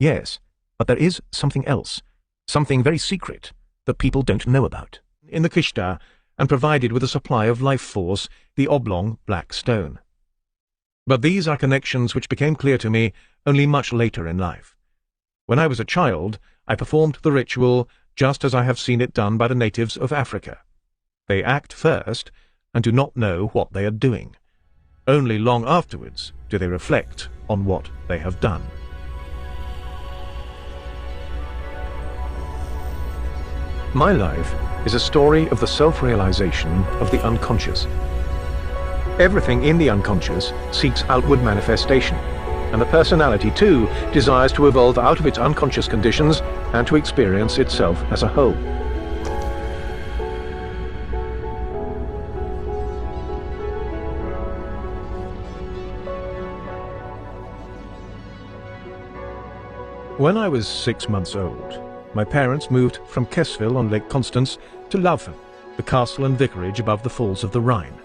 Yes, but there is something else, something very secret, that people don't know about. In the Kishta, and provided with a supply of life force, the oblong black stone. But these are connections which became clear to me only much later in life. When I was a child, I performed the ritual just as I have seen it done by the natives of Africa. They act first, and do not know what they are doing. Only long afterwards do they reflect on what they have done. My life is a story of the self-realization of the unconscious. Everything in the unconscious seeks outward manifestation, and the personality, too, desires to evolve out of its unconscious conditions and to experience itself as a whole. When I was 6 months old, my parents moved from Kessville on Lake Constance to Laufen, the castle and vicarage above the falls of the Rhine.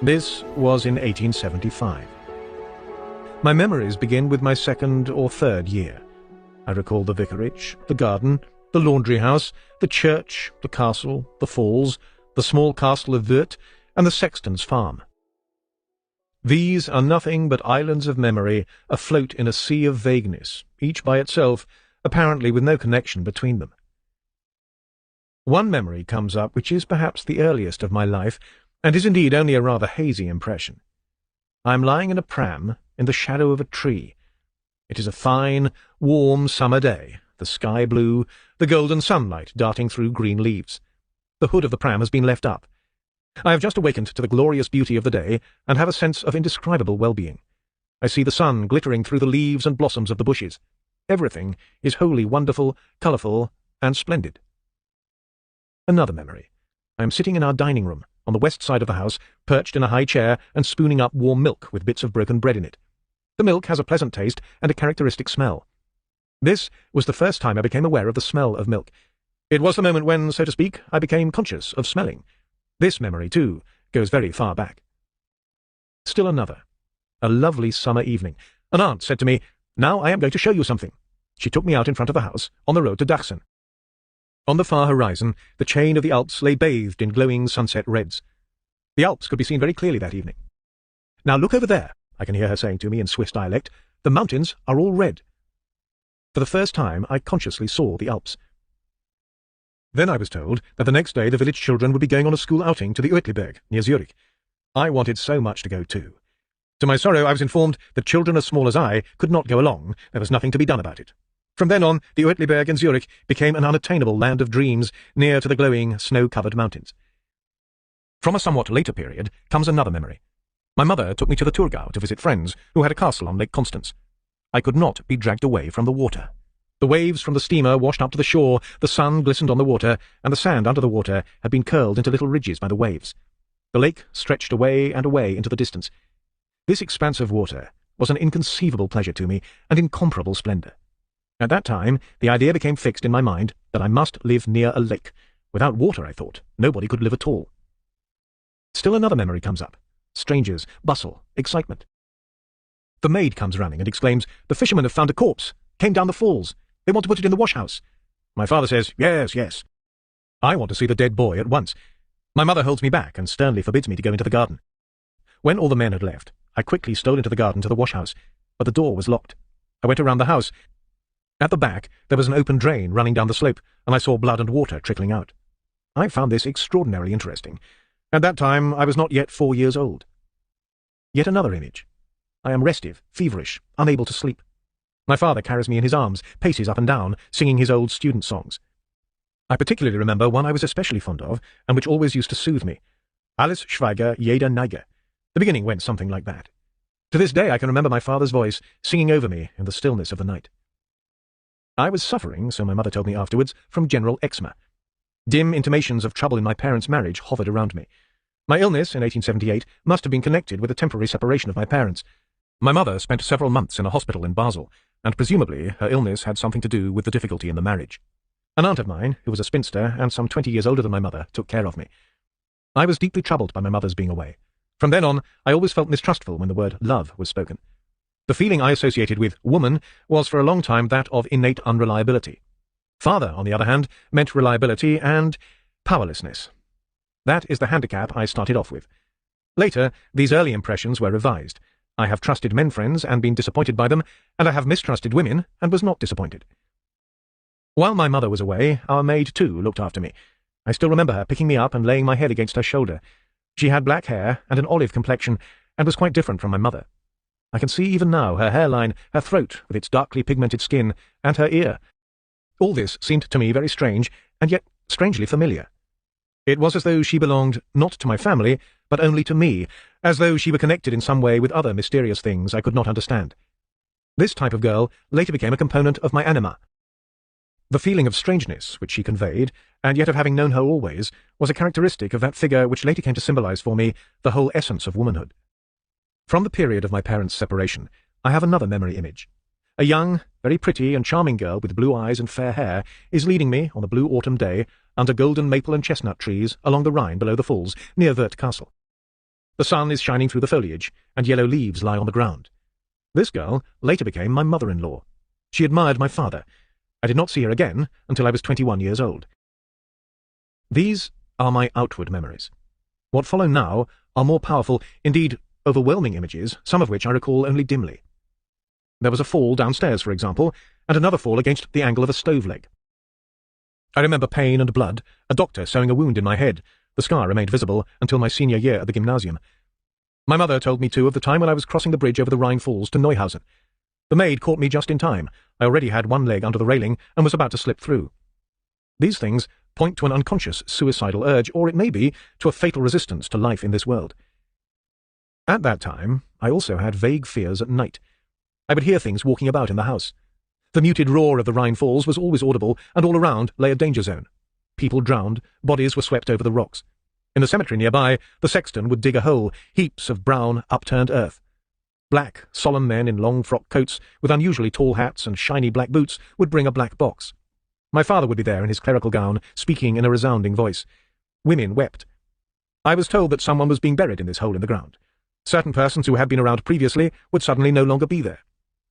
This was in 1875. My memories begin with my 2nd or 3rd year. I recall the vicarage, the garden, the laundry house, the church, the castle, the falls, the small castle of Wörth, and the sexton's farm. These are nothing but islands of memory afloat in a sea of vagueness, each by itself, apparently with no connection between them. One memory comes up which is perhaps the earliest of my life, and is indeed only a rather hazy impression. I am lying in a pram in the shadow of a tree. It is a fine, warm summer day, the sky blue, the golden sunlight darting through green leaves. The hood of the pram has been left up. I have just awakened to the glorious beauty of the day, and have a sense of indescribable well-being. I see the sun glittering through the leaves and blossoms of the bushes. Everything is wholly wonderful, colourful, and splendid. Another memory. I am sitting in our dining room, on the west side of the house, perched in a high chair and spooning up warm milk with bits of broken bread in it. The milk has a pleasant taste and a characteristic smell. This was the first time I became aware of the smell of milk. It was the moment when, so to speak, I became conscious of smelling. This memory, too, goes very far back. Still another. A lovely summer evening. An aunt said to me, "Now I am going to show you something." She took me out in front of the house, on the road to Dachsen. On the far horizon, the chain of the Alps lay bathed in glowing sunset reds. The Alps could be seen very clearly that evening. "Now look over there," I can hear her saying to me in Swiss dialect. "The mountains are all red." For the first time, I consciously saw the Alps. Then I was told that the next day the village children would be going on a school outing to the Uetliberg, near Zurich. I wanted so much to go too. To my sorrow, I was informed that children as small as I could not go along. There was nothing to be done about it. From then on, the Uetliberg in Zurich became an unattainable land of dreams near to the glowing, snow-covered mountains. From a somewhat later period comes another memory. My mother took me to the Thurgau to visit friends who had a castle on Lake Constance. I could not be dragged away from the water. The waves from the steamer washed up to the shore, the sun glistened on the water, and the sand under the water had been curled into little ridges by the waves. The lake stretched away and away into the distance. This expanse of water was an inconceivable pleasure to me, and incomparable splendour. At that time, the idea became fixed in my mind that I must live near a lake. Without water, I thought, nobody could live at all. Still another memory comes up. Strangers, bustle, excitement. The maid comes running and exclaims, "The fishermen have found a corpse. Came down the falls. They want to put it in the wash-house." My father says, "Yes, yes." I want to see the dead boy at once. My mother holds me back and sternly forbids me to go into the garden. When all the men had left, I quickly stole into the garden to the wash-house, but the door was locked. I went around the house. At the back, there was an open drain running down the slope, and I saw blood and water trickling out. I found this extraordinarily interesting. At that time, I was not yet 4 years old. Yet another image. I am restive, feverish, unable to sleep. My father carries me in his arms, paces up and down, singing his old student songs. I particularly remember one I was especially fond of, and which always used to soothe me. Alles schweige, jeder neige. The beginning went something like that. To this day I can remember my father's voice singing over me in the stillness of the night. I was suffering, so my mother told me afterwards, from general eczema. Dim intimations of trouble in my parents' marriage hovered around me. My illness in 1878 must have been connected with the temporary separation of my parents. My mother spent several months in a hospital in Basel, and presumably her illness had something to do with the difficulty in the marriage. An aunt of mine, who was a spinster and some 20 years older than my mother, took care of me. I was deeply troubled by my mother's being away. From then on, I always felt mistrustful when the word love was spoken. The feeling I associated with woman was for a long time that of innate unreliability. Father, on the other hand, meant reliability and powerlessness. That is the handicap I started off with. Later, these early impressions were revised. I have trusted men friends and been disappointed by them, and I have mistrusted women and was not disappointed. While my mother was away, our maid too looked after me. I still remember her picking me up and laying my head against her shoulder. She had black hair and an olive complexion, and was quite different from my mother. I can see even now her hairline, her throat with its darkly pigmented skin, and her ear. All this seemed to me very strange, and yet strangely familiar. It was as though she belonged not to my family, but only to me, as though she were connected in some way with other mysterious things I could not understand. This type of girl later became a component of my anima. The feeling of strangeness which she conveyed, and yet of having known her always, was a characteristic of that figure which later came to symbolize for me the whole essence of womanhood. From the period of my parents' separation, I have another memory image. A young, very pretty and charming girl with blue eyes and fair hair is leading me, on a blue autumn day, under golden maple and chestnut trees along the Rhine below the falls, near Wörth Castle. The sun is shining through the foliage, and yellow leaves lie on the ground. This girl later became my mother-in-law. She admired my father. I did not see her again until I was 21 years old. These are my outward memories. What follow now are more powerful, indeed overwhelming images, some of which I recall only dimly. There was a fall downstairs, for example, and another fall against the angle of a stove leg. I remember pain and blood, a doctor sewing a wound in my head. The scar remained visible until my senior year at the gymnasium. My mother told me, too, of the time when I was crossing the bridge over the Rhine Falls to Neuhausen. The maid caught me just in time. I already had one leg under the railing and was about to slip through. These things point to an unconscious suicidal urge, or it may be to a fatal resistance to life in this world. At that time, I also had vague fears at night. I would hear things walking about in the house. The muted roar of the Rhine Falls was always audible, and all around lay a danger zone. People drowned, bodies were swept over the rocks. In the cemetery nearby, the sexton would dig a hole, heaps of brown, upturned earth. Black, solemn men in long frock coats, with unusually tall hats and shiny black boots, would bring a black box. My father would be there in his clerical gown, speaking in a resounding voice. Women wept. I was told that someone was being buried in this hole in the ground. Certain persons who had been around previously would suddenly no longer be there.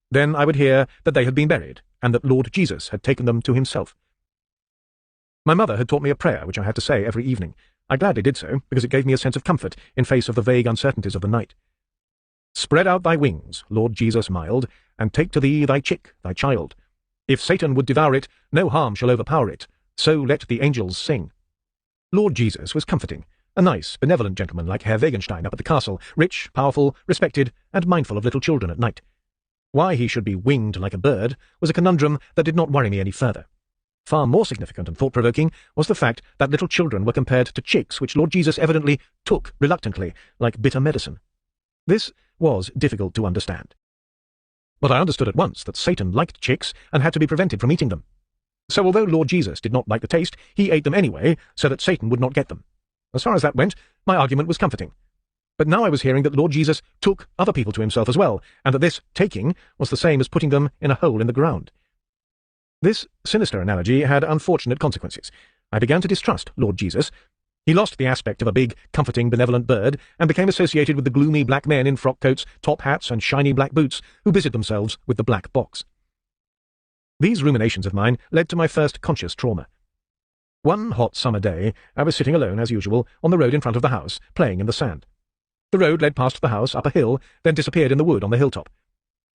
Then I would hear that they had been buried, and that Lord Jesus had taken them to himself. My mother had taught me a prayer which I had to say every evening. I gladly did so, because it gave me a sense of comfort in face of the vague uncertainties of the night. Spread out thy wings, Lord Jesus mild, and take to thee thy chick, thy child. If Satan would devour it, no harm shall overpower it, so let the angels sing. Lord Jesus was comforting, a nice, benevolent gentleman like Herr Wagenstein up at the castle, rich, powerful, respected, and mindful of little children at night. Why he should be winged like a bird was a conundrum that did not worry me any further. Far more significant and thought-provoking was the fact that little children were compared to chicks which Lord Jesus evidently took reluctantly, like bitter medicine. This was difficult to understand. But I understood at once that Satan liked chicks and had to be prevented from eating them. So although Lord Jesus did not like the taste, he ate them anyway, so that Satan would not get them. As far as that went, my argument was comforting. But now I was hearing that Lord Jesus took other people to himself as well, and that this taking was the same as putting them in a hole in the ground. This sinister analogy had unfortunate consequences. I began to distrust Lord Jesus. He lost the aspect of a big, comforting, benevolent bird, and became associated with the gloomy black men in frock coats, top hats, and shiny black boots, who busied themselves with the black box. These ruminations of mine led to my first conscious trauma. One hot summer day, I was sitting alone, as usual, on the road in front of the house, playing in the sand. The road led past the house, up a hill, then disappeared in the wood on the hilltop.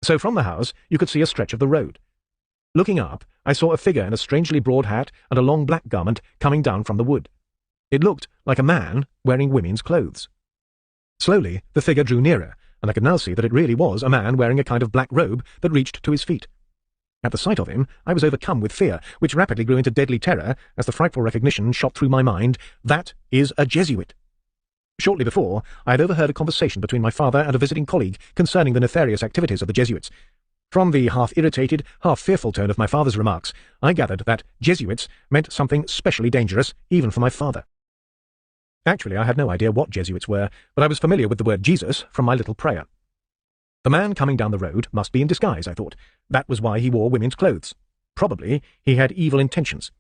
So from the house you could see a stretch of the road. Looking up, I saw a figure in a strangely broad hat and a long black garment coming down from the wood. It looked like a man wearing women's clothes. Slowly, the figure drew nearer, and I could now see that it really was a man wearing a kind of black robe that reached to his feet. At the sight of him, I was overcome with fear, which rapidly grew into deadly terror as the frightful recognition shot through my mind: that is a Jesuit. Shortly before, I had overheard a conversation between my father and a visiting colleague concerning the nefarious activities of the Jesuits. From the half-irritated, half-fearful tone of my father's remarks, I gathered that Jesuits meant something specially dangerous, even for my father. Actually, I had no idea what Jesuits were, but I was familiar with the word Jesus from my little prayer. The man coming down the road must be in disguise, I thought. That was why he wore women's clothes. Probably he had evil intentions.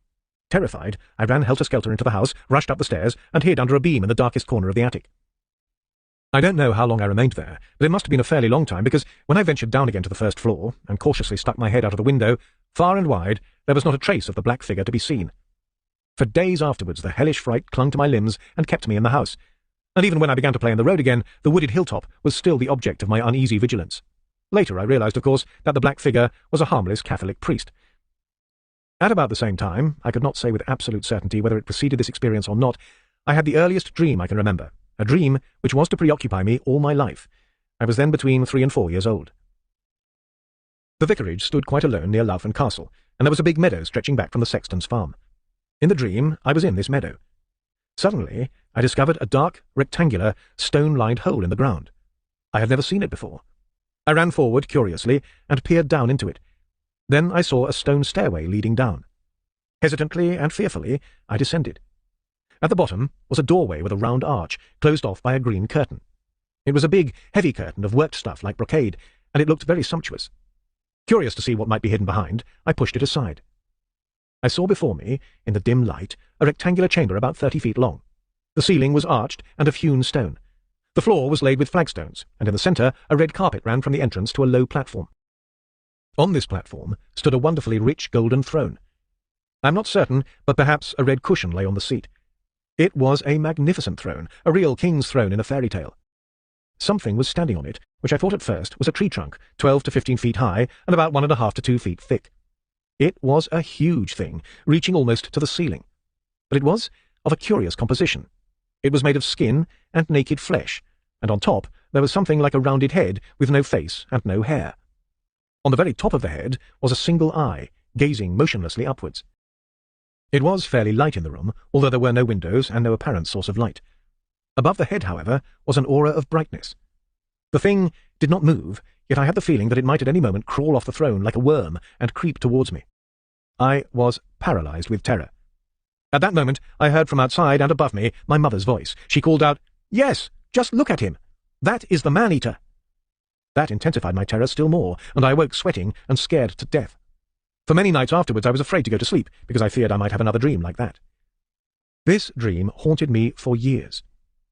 Terrified, I ran helter-skelter into the house, rushed up the stairs, and hid under a beam in the darkest corner of the attic. I don't know how long I remained there, but it must have been a fairly long time, because when I ventured down again to the first floor, and cautiously stuck my head out of the window, far and wide, there was not a trace of the black figure to be seen. For days afterwards the hellish fright clung to my limbs and kept me in the house, and even when I began to play in the road again, the wooded hilltop was still the object of my uneasy vigilance. Later I realized, of course, that the black figure was a harmless Catholic priest. At about the same time, I could not say with absolute certainty whether it preceded this experience or not, I had the earliest dream I can remember, a dream which was to preoccupy me all my life. I was then between 3 and 4 years old. The vicarage stood quite alone near Loughton Castle, and there was a big meadow stretching back from the sexton's farm. In the dream, I was in this meadow. Suddenly, I discovered a dark, rectangular, stone-lined hole in the ground. I had never seen it before. I ran forward curiously and peered down into it. Then I saw a stone stairway leading down. Hesitantly and fearfully, I descended. At the bottom was a doorway with a round arch, closed off by a green curtain. It was a big, heavy curtain of worked stuff like brocade, and it looked very sumptuous. Curious to see what might be hidden behind, I pushed it aside. I saw before me, in the dim light, a rectangular chamber about 30 feet long. The ceiling was arched and of hewn stone. The floor was laid with flagstones, and in the centre a red carpet ran from the entrance to a low platform. On this platform stood a wonderfully rich golden throne. I am not certain, but perhaps a red cushion lay on the seat. It was a magnificent throne, a real king's throne in a fairy tale. Something was standing on it, which I thought at first was a tree trunk, 12 to 15 feet high and about 1.5 to 2 feet thick. It was a huge thing, reaching almost to the ceiling. But it was of a curious composition. It was made of skin and naked flesh, and on top there was something like a rounded head with no face and no hair. On the very top of the head was a single eye, gazing motionlessly upwards. It was fairly light in the room, although there were no windows and no apparent source of light. Above the head, however, was an aura of brightness. The thing did not move, yet I had the feeling that it might at any moment crawl off the throne like a worm and creep towards me. I was paralyzed with terror. At that moment I heard from outside and above me my mother's voice. She called out, "Yes, just look at him. That is the man-eater." That intensified my terror still more, and I awoke sweating and scared to death. For many nights afterwards I was afraid to go to sleep, because I feared I might have another dream like that. This dream haunted me for years.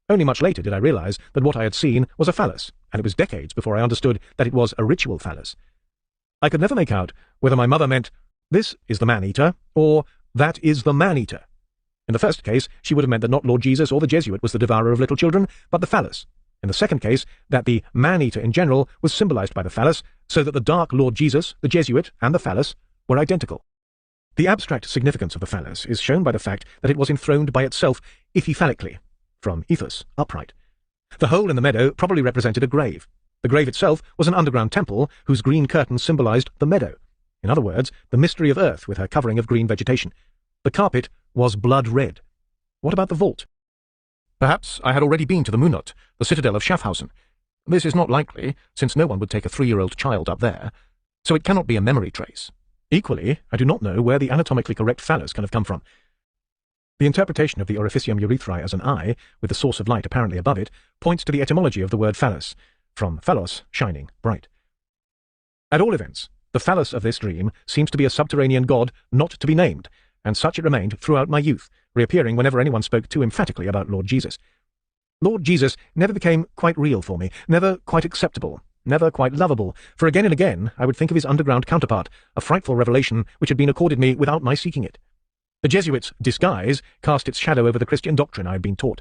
Only much later did I realize that what I had seen was a phallus, and it was decades before I understood that it was a ritual phallus. I could never make out whether my mother meant, "This is the man-eater," or "That is the man-eater." In the first case, she would have meant that not Lord Jesus or the Jesuit was the devourer of little children, but the phallus. In the second case, that the man-eater in general was symbolized by the phallus, so that the dark Lord Jesus, the Jesuit, and the phallus were identical. The abstract significance of the phallus is shown by the fact that it was enthroned by itself epiphallically, from ethos, upright. The hole in the meadow probably represented a grave. The grave itself was an underground temple whose green curtain symbolized the meadow. In other words, the mystery of earth with her covering of green vegetation. The carpet was blood red. What about the vault? Perhaps I had already been to the Munot, the citadel of Schaffhausen. This is not likely, since no one would take a 3-year-old child up there, so it cannot be a memory trace. Equally, I do not know where the anatomically correct phallus can have come from. The interpretation of the orificium urethrae as an eye, with the source of light apparently above it, points to the etymology of the word phallus, from phallos, shining, bright. At all events, the phallus of this dream seems to be a subterranean god not to be named, and such it remained throughout my youth, reappearing whenever anyone spoke too emphatically about Lord Jesus. Lord Jesus never became quite real for me, never quite acceptable, never quite lovable, for again and again I would think of his underground counterpart, a frightful revelation which had been accorded me without my seeking it. The Jesuits' disguise cast its shadow over the Christian doctrine I had been taught.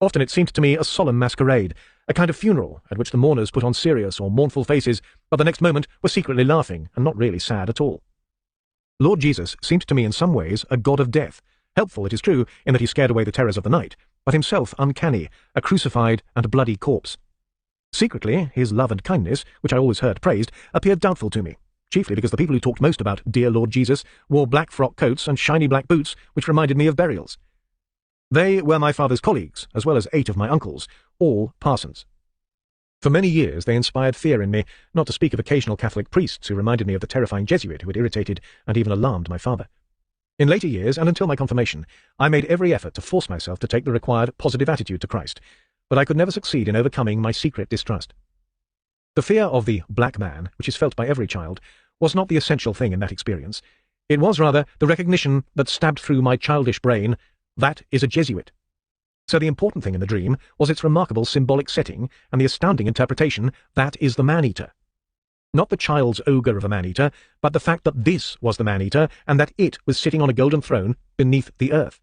Often it seemed to me a solemn masquerade, a kind of funeral at which the mourners put on serious or mournful faces, but the next moment were secretly laughing and not really sad at all. Lord Jesus seemed to me in some ways a god of death, helpful, it is true, in that he scared away the terrors of the night, but himself uncanny, a crucified and bloody corpse. Secretly, his love and kindness, which I always heard praised, appeared doubtful to me, chiefly because the people who talked most about dear Lord Jesus wore black frock coats and shiny black boots which reminded me of burials. They were my father's colleagues, as well as 8 of my uncles, all parsons. For many years they inspired fear in me, not to speak of occasional Catholic priests who reminded me of the terrifying Jesuit who had irritated and even alarmed my father. In later years, and until my confirmation, I made every effort to force myself to take the required positive attitude to Christ, but I could never succeed in overcoming my secret distrust. The fear of the black man, which is felt by every child, was not the essential thing in that experience. It was rather the recognition that stabbed through my childish brain, that is a Jesuit. So the important thing in the dream was its remarkable symbolic setting and the astounding interpretation that is the man-eater. Not the child's ogre of a man-eater, but the fact that this was the man-eater and that it was sitting on a golden throne beneath the earth.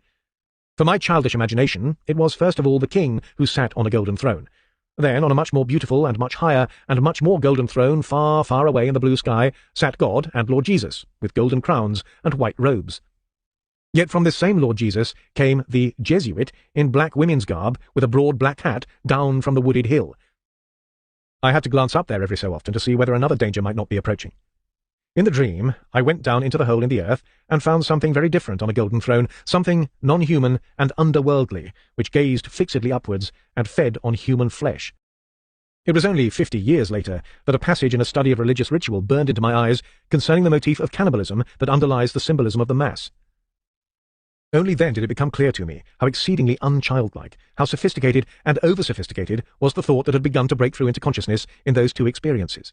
For my childish imagination, it was first of all the king who sat on a golden throne. Then, on a much more beautiful and much higher and much more golden throne far, far away in the blue sky, sat God and Lord Jesus, with golden crowns and white robes. Yet from this same Lord Jesus came the Jesuit in black women's garb with a broad black hat down from the wooded hill. I had to glance up there every so often to see whether another danger might not be approaching. In the dream, I went down into the hole in the earth and found something very different on a golden throne, something non-human and underworldly, which gazed fixedly upwards and fed on human flesh. It was only 50 years later that a passage in a study of religious ritual burned into my eyes concerning the motif of cannibalism that underlies the symbolism of the Mass. Only then did it become clear to me how exceedingly unchildlike, how sophisticated and over-sophisticated was the thought that had begun to break through into consciousness in those two experiences.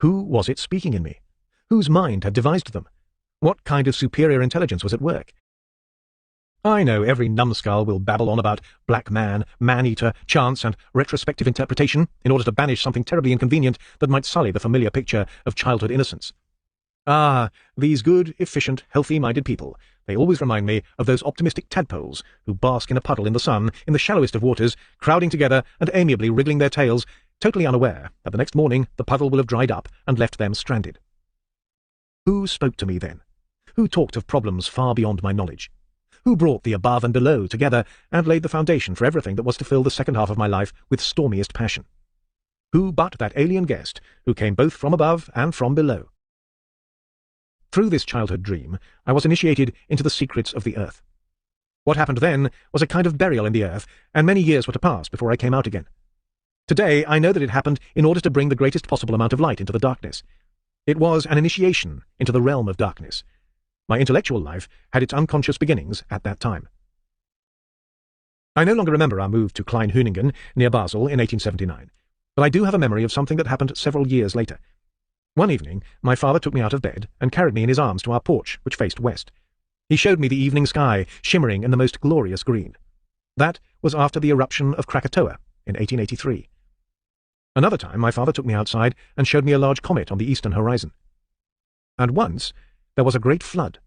Who was it speaking in me? Whose mind had devised them? What kind of superior intelligence was at work? I know every numbskull will babble on about black man, man-eater, chance, and retrospective interpretation in order to banish something terribly inconvenient that might sully the familiar picture of childhood innocence. Ah, these good, efficient, healthy-minded people, they always remind me of those optimistic tadpoles who bask in a puddle in the sun, in the shallowest of waters, crowding together and amiably wriggling their tails, totally unaware that the next morning the puddle will have dried up and left them stranded. Who spoke to me then? Who talked of problems far beyond my knowledge? Who brought the above and below together and laid the foundation for everything that was to fill the second half of my life with stormiest passion? Who but that alien guest who came both from above and from below? Through this childhood dream, I was initiated into the secrets of the earth. What happened then was a kind of burial in the earth, and many years were to pass before I came out again. Today, I know that it happened in order to bring the greatest possible amount of light into the darkness. It was an initiation into the realm of darkness. My intellectual life had its unconscious beginnings at that time. I no longer remember our move to Klein-Hüningen, near Basel, in 1879, but I do have a memory of something that happened several years later. One evening, my father took me out of bed and carried me in his arms to our porch, which faced west. He showed me the evening sky, shimmering in the most glorious green. That was after the eruption of Krakatoa in 1883. Another time, my father took me outside and showed me a large comet on the eastern horizon. And once, there was a great flood.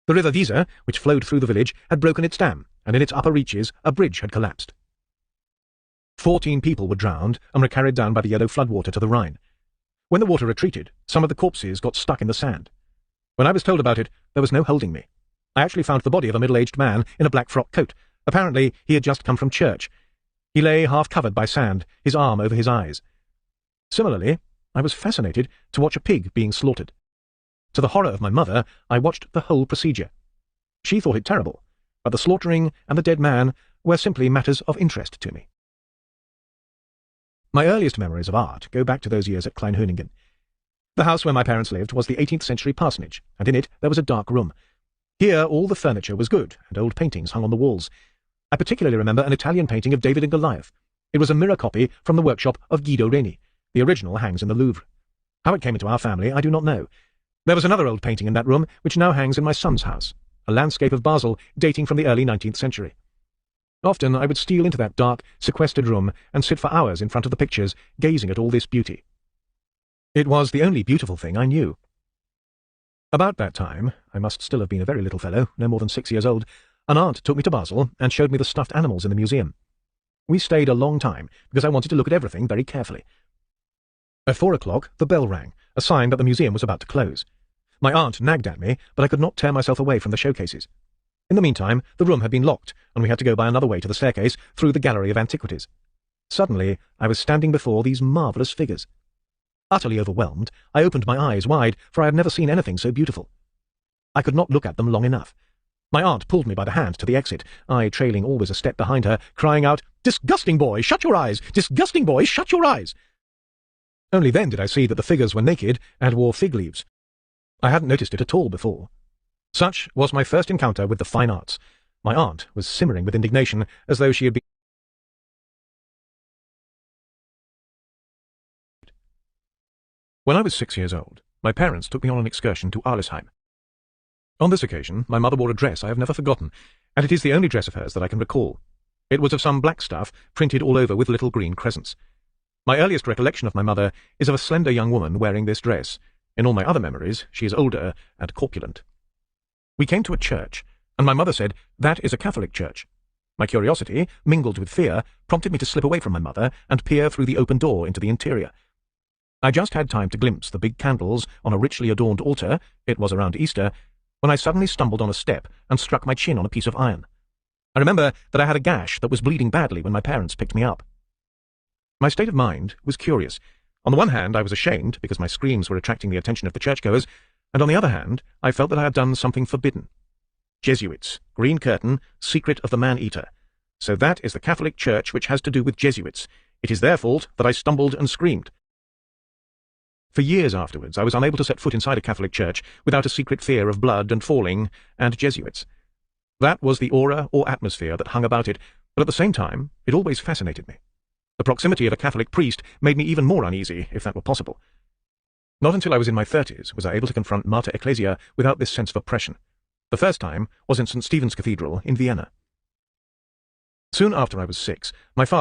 The river Weser, which flowed through the village, had broken its dam, and in its upper reaches a bridge had collapsed. 14 people were drowned and were carried down by the yellow floodwater to the Rhine. When the water retreated, some of the corpses got stuck in the sand. When I was told about it, there was no holding me. I actually found the body of a middle-aged man in a black frock coat. Apparently, he had just come from church. He lay half-covered by sand, his arm over his eyes. Similarly, I was fascinated to watch a pig being slaughtered. To the horror of my mother, I watched the whole procedure. She thought it terrible, but the slaughtering and the dead man were simply matters of interest to me. My earliest memories of art go back to those years at Klein-Hüningen. The house where my parents lived was the 18th century parsonage, and in it there was a dark room. Here all the furniture was good, and old paintings hung on the walls. I particularly remember an Italian painting of David and Goliath. It was a mirror copy from the workshop of Guido Reni. The original hangs in the Louvre. How it came into our family, I do not know. There was another old painting in that room, which now hangs in my son's house, a landscape of Basel dating from the early 19th century. Often I would steal into that dark, sequestered room and sit for hours in front of the pictures, gazing at all this beauty. It was the only beautiful thing I knew. About that time, I must still have been a very little fellow, no more than 6 years old, an aunt took me to Basel and showed me the stuffed animals in the museum. We stayed a long time, because I wanted to look at everything very carefully. At 4 o'clock, the bell rang, a sign that the museum was about to close. My aunt nagged at me, but I could not tear myself away from the showcases. In the meantime, the room had been locked, and we had to go by another way to the staircase, through the gallery of antiquities. Suddenly, I was standing before these marvellous figures. Utterly overwhelmed, I opened my eyes wide, for I had never seen anything so beautiful. I could not look at them long enough. My aunt pulled me by the hand to the exit, I trailing always a step behind her, crying out, "Disgusting boy, shut your eyes! Disgusting boy, shut your eyes!" Only then did I see that the figures were naked and wore fig leaves. I hadn't noticed it at all before. Such was my first encounter with the fine arts. My aunt was simmering with indignation, as though she had been... When I was 6 years old, my parents took me on an excursion to Arlesheim. On this occasion, my mother wore a dress I have never forgotten, and it is the only dress of hers that I can recall. It was of some black stuff printed all over with little green crescents. My earliest recollection of my mother is of a slender young woman wearing this dress. In all my other memories, she is older and corpulent. We came to a church, and my mother said, "That is a Catholic church." My curiosity, mingled with fear, prompted me to slip away from my mother and peer through the open door into the interior. I just had time to glimpse the big candles on a richly adorned altar, it was around Easter, when I suddenly stumbled on a step and struck my chin on a piece of iron. I remember that I had a gash that was bleeding badly when my parents picked me up. My state of mind was curious. On the one hand, I was ashamed because my screams were attracting the attention of the churchgoers, and on the other hand, I felt that I had done something forbidden. Jesuits, green curtain, secret of the man-eater. So that is the Catholic Church which has to do with Jesuits. It is their fault that I stumbled and screamed. For years afterwards, I was unable to set foot inside a Catholic church without a secret fear of blood and falling and Jesuits. That was the aura or atmosphere that hung about it, but at the same time, it always fascinated me. The proximity of a Catholic priest made me even more uneasy, if that were possible. Not until I was in my 30s was I able to confront Mater Ecclesia without this sense of oppression. The first time was in St. Stephen's Cathedral in Vienna. Soon after I was 6, my father